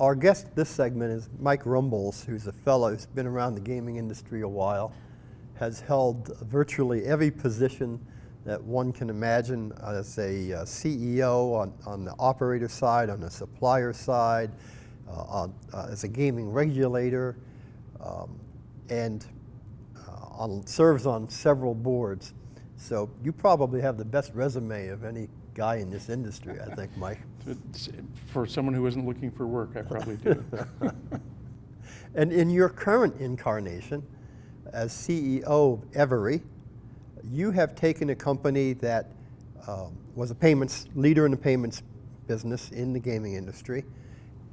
Our guest this segment is Mike Rumbolz, who's a fellow who's been around the gaming industry a while, has held virtually every position that one can imagine as a CEO on the operator side, on the supplier side, as a gaming regulator, and serves on several boards. So you probably have the best resume of any guy in this industry, I think, Mike. For someone who isn't looking for work, I probably do. And in your current incarnation as CEO of EVERI, you have taken a company that was a payments leader in the payments business in the gaming industry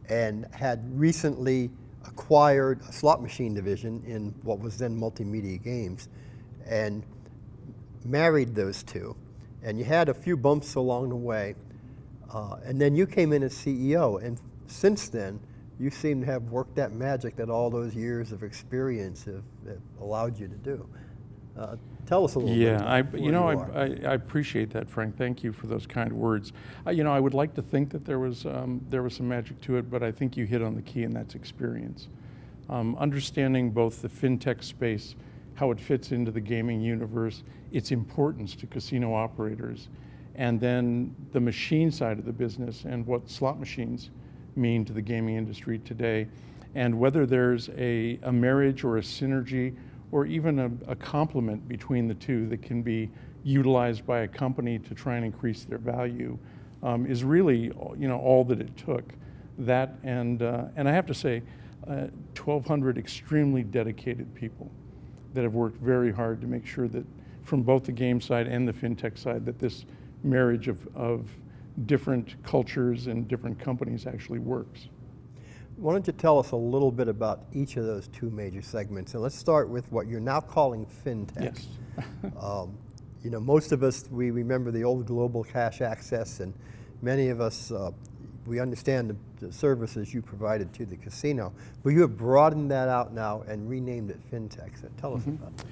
and had recently acquired a slot machine division in what was then Multimedia Games and married those two. And you had a few bumps along the way. And then you came in as CEO. And since then, you seem to have worked that magic that all those years of experience have allowed you to do. Tell us a little bit. Yeah, I appreciate that, Frank. Thank you for those kind words. I would like to think that there was some magic to it, but I think you hit on the key, and that's experience. Understanding both the fintech space, how it fits into the gaming universe, its importance to casino operators, and then the machine side of the business and what slot machines mean to the gaming industry today, and whether there's a marriage or a synergy or even a complement between the two that can be utilized by a company to try and increase their value, is really all that it took. That and I have to say, 1,200 extremely dedicated people that have worked very hard to make sure that from both the game side and the fintech side that this marriage of different cultures and different companies actually works. Why don't you tell us a little bit about each of those two major segments? And let's start with what you're now calling fintech. Yes. Most of us, we remember the old global cash access, and many of us, we understand the services you provided to the casino, but you have broadened that out now and renamed it fintech. So tell us about that.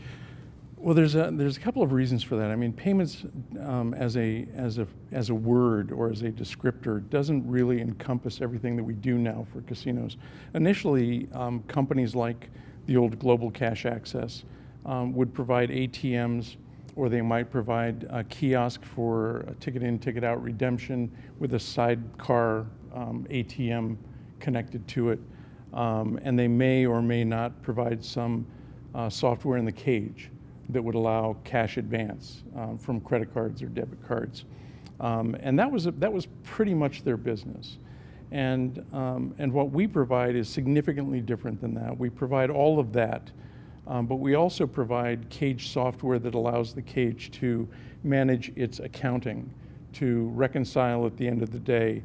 Well, there's a couple of reasons for that. I mean, payments as a word or as a descriptor doesn't really encompass everything that we do now for casinos. Initially, companies like the old global cash access would provide ATMs, or they might provide a kiosk for a ticket in, ticket out redemption with a sidecar ATM connected to it, and they may or may not provide some software in the cage that would allow cash advance from credit cards or debit cards, and that was pretty much their business. And what we provide is significantly different than that. We provide all of that, but we also provide cage software that allows the cage to manage its accounting, to reconcile at the end of the day,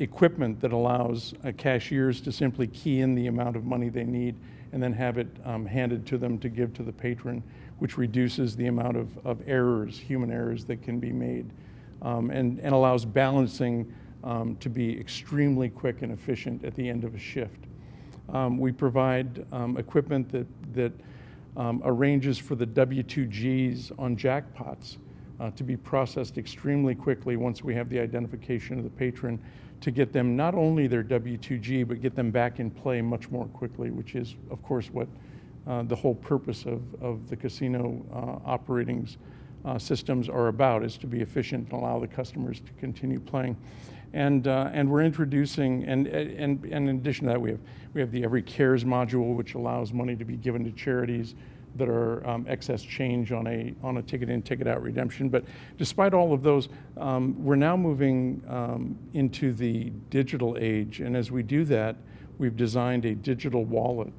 equipment that allows cashiers to simply key in the amount of money they need and then have it handed to them to give to the patron, which reduces the amount of errors, human errors that can be made, and allows balancing to be extremely quick and efficient at the end of a shift. We provide equipment that arranges for the W2Gs on jackpots to be processed extremely quickly once we have the identification of the patron, to get them not only their W2G, but get them back in play much more quickly, which is, of course, what the whole purpose of the casino operating systems are about, is to be efficient and allow the customers to continue playing. And we're introducing, and in addition to that, we have the EVERI Cares module, which allows money to be given to charities that are excess change on a ticket in, ticket out redemption. But despite all of those, we're now moving into the digital age, and as we do that, we've designed a digital wallet.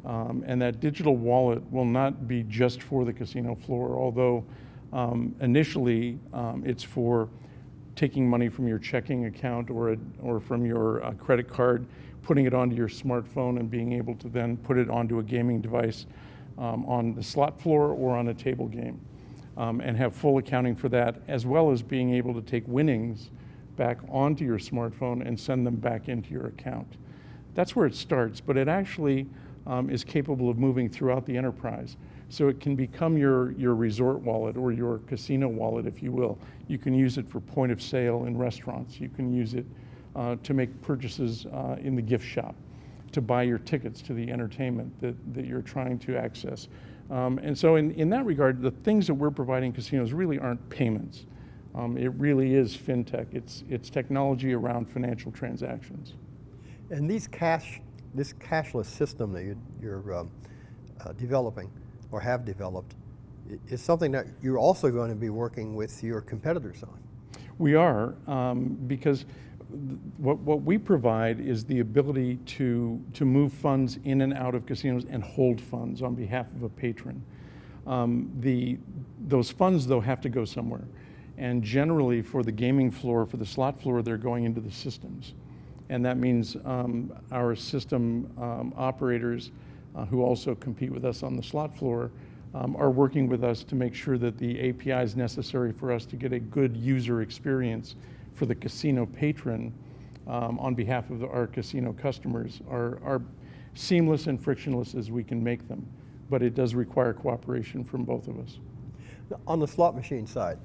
And that digital wallet will not be just for the casino floor, although initially it's for taking money from your checking account or from your credit card, putting it onto your smartphone and being able to then put it onto a gaming device on the slot floor or on a table game, and have full accounting for that, as well as being able to take winnings back onto your smartphone and send them back into your account. That's where it starts, but it actually is capable of moving throughout the enterprise. So it can become your resort wallet or your casino wallet, if you will. You can use it for point of sale in restaurants. You can use it to make purchases in the gift shop, to buy your tickets to the entertainment that you're trying to access. And so in that regard, the things that we're providing casinos really aren't payments. It really is fintech. It's technology around financial transactions. And this cashless system that you're developing or have developed is something that you're also going to be working with your competitors on. We are, because what we provide is the ability to move funds in and out of casinos and hold funds on behalf of a patron. Those funds, though, have to go somewhere. And generally, for the gaming floor, for the slot floor, they're going into the systems. And that means our system operators who also compete with us on the slot floor are working with us to make sure that the APIs necessary for us to get a good user experience for the casino patron on behalf of our casino customers are seamless and frictionless as we can make them. But it does require cooperation from both of us. On the slot machine side,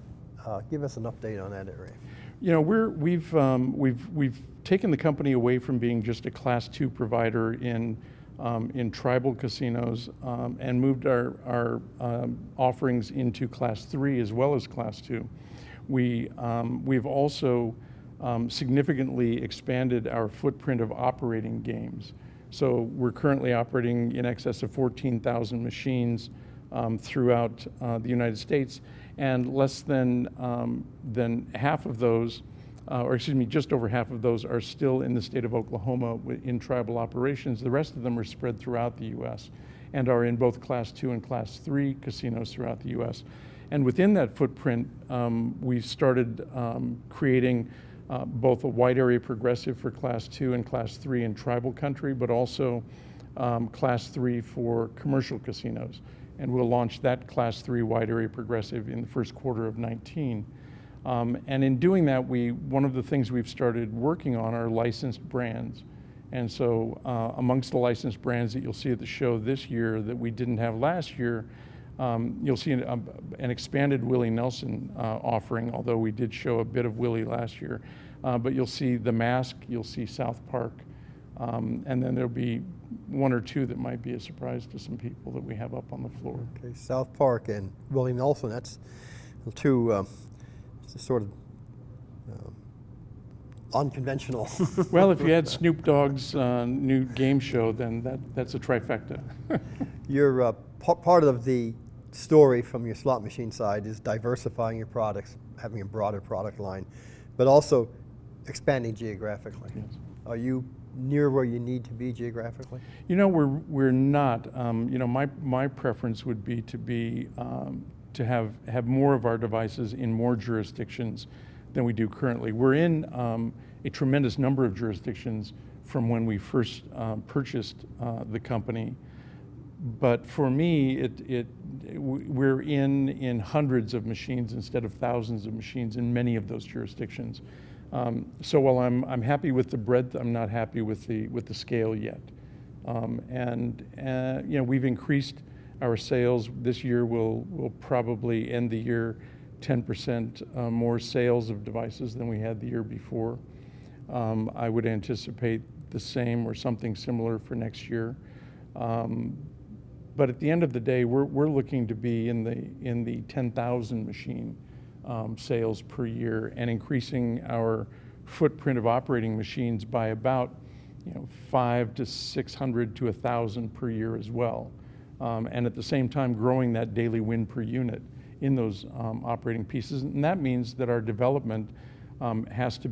give us an update on that area. You know, we've taken the company away from being just a Class 2 provider in tribal casinos and moved our offerings into Class 3 as well as Class 2. We've also significantly expanded our footprint of operating games. So we're currently operating in excess of 14,000 machines throughout the United States, and less than half of those, or excuse me, just over half of those are still in the state of Oklahoma in tribal operations. The rest of them are spread throughout the U.S. and are in both Class 2 and Class 3 casinos throughout the U.S. And within that footprint, we started creating both a wide area progressive for Class 2 and Class 3 in tribal country, but also Class 3 for commercial casinos. And we'll launch that Class 3 wide area progressive in the first quarter of 19. And in doing that, one of the things we've started working on are licensed brands. And so amongst the licensed brands that you'll see at the show this year that we didn't have last year, you'll see an expanded Willie Nelson offering, although we did show a bit of Willie last year. But you'll see The Mask, you'll see South Park, and then there'll be one or two that might be a surprise to some people that we have up on the floor. Okay, South Park and Willie Nelson, that's two sort of unconventional. Well, if you had Snoop Dogg's new game show, then that's a trifecta. You're part of the story from your slot machine side is diversifying your products, having a broader product line, but also expanding geographically. Yes. Are you near where you need to be geographically? You know, we're not. You know, my preference would be to have more of our devices in more jurisdictions than we do currently. We're in a tremendous number of jurisdictions from when we first purchased the company. But for me, we're in hundreds of machines instead of thousands of machines in many of those jurisdictions. So while I'm happy with the breadth, I'm not happy with the scale yet. And you know, we've increased our sales. This year we'll probably end the year 10% more sales of devices than we had the year before. I would anticipate the same or something similar for next year. But at the end of the day, we're looking to be in the 10,000 machine sales per year and increasing our footprint of operating machines by about 500 to 600 to 1,000 per year as well. And at the same time growing that daily win per unit in those operating pieces. And that means that our development has to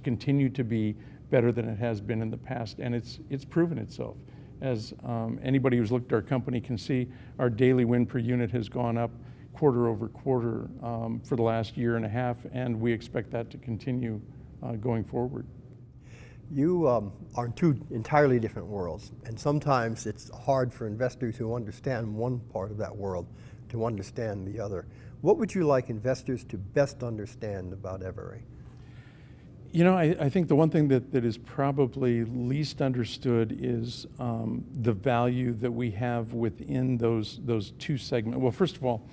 continue to be better than it has been in the past, and it's proven itself. As anybody who's looked at our company can see, our daily win per unit has gone up quarter over quarter for the last year and a half, and we expect that to continue going forward. You are in two entirely different worlds, and sometimes it's hard for investors who understand one part of that world to understand the other. What would you like investors to best understand about EVERI? You know, I think the one thing that is probably least understood is the value that we have within those two segments. Well, first of all,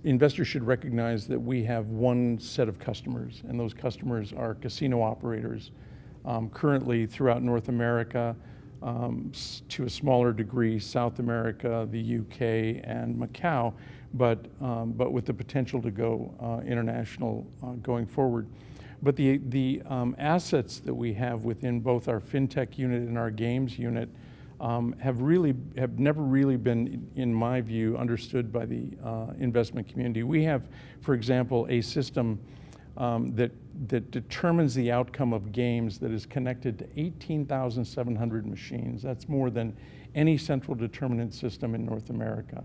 investors should recognize that we have one set of customers, and those customers are casino operators. Currently throughout North America, to a smaller degree, South America, the UK, and Macau, but with the potential to go international going forward. But the assets that we have within both our fintech unit and our games unit have never really been, in my view, understood by the investment community. We have, for example, a system that determines the outcome of games that is connected to 18,700 machines. That's more than any central determinant system in North America.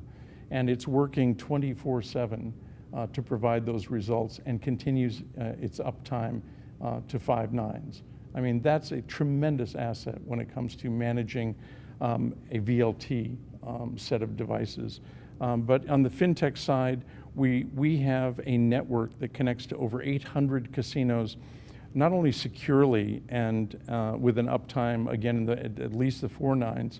And it's working 24/7 to provide those results and continues its uptime to 5 nines. I mean, that's a tremendous asset when it comes to managing a VLT set of devices. But on the fintech side, we have a network that connects to over 800 casinos, not only securely and with an uptime, again, at least the 4 nines,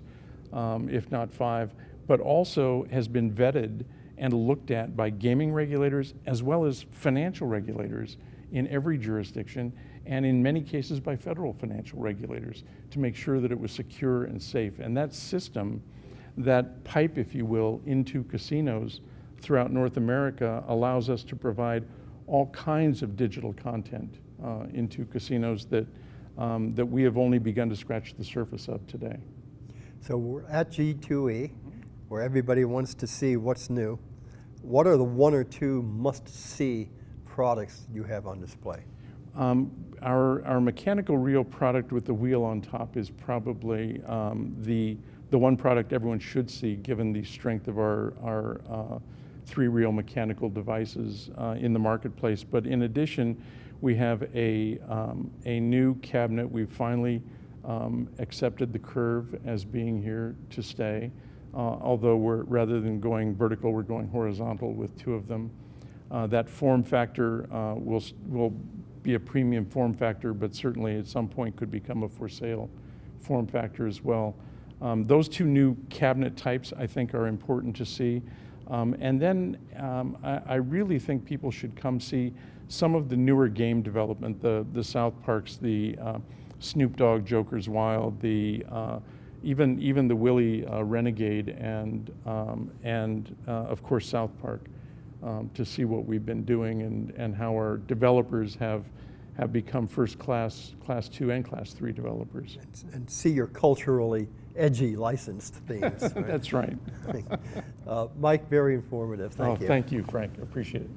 if not 5, but also has been vetted and looked at by gaming regulators as well as financial regulators in every jurisdiction, and in many cases by federal financial regulators, to make sure that it was secure and safe. And that system, that pipe, if you will, into casinos throughout North America allows us to provide all kinds of digital content into casinos that we have only begun to scratch the surface of today. So we're at G2E, where everybody wants to see what's new. What are the 1 or 2 must-see products you have on display? Our mechanical reel product with the wheel on top is probably the one product everyone should see, given the strength of our 3-reel mechanical devices in the marketplace. But in addition, we have a new cabinet. We've finally accepted the curve as being here to stay. Although rather than going vertical, we're going horizontal with 2 of them. That form factor will be a premium form factor, but certainly at some point could become a for sale form factor as well. Those 2 new cabinet types, I think, are important to see. And then I really think people should come see some of the newer game development, the South Parks, the Snoop Dogg Joker's Wild, even the Willy Renegade, and of course South Park, to see what we've been doing and how our developers have become first class 2 and class 3 developers. And see your culturally edgy licensed themes. Right? That's right. Mike, very informative. Thank you. Thank you, Frank. Appreciate it.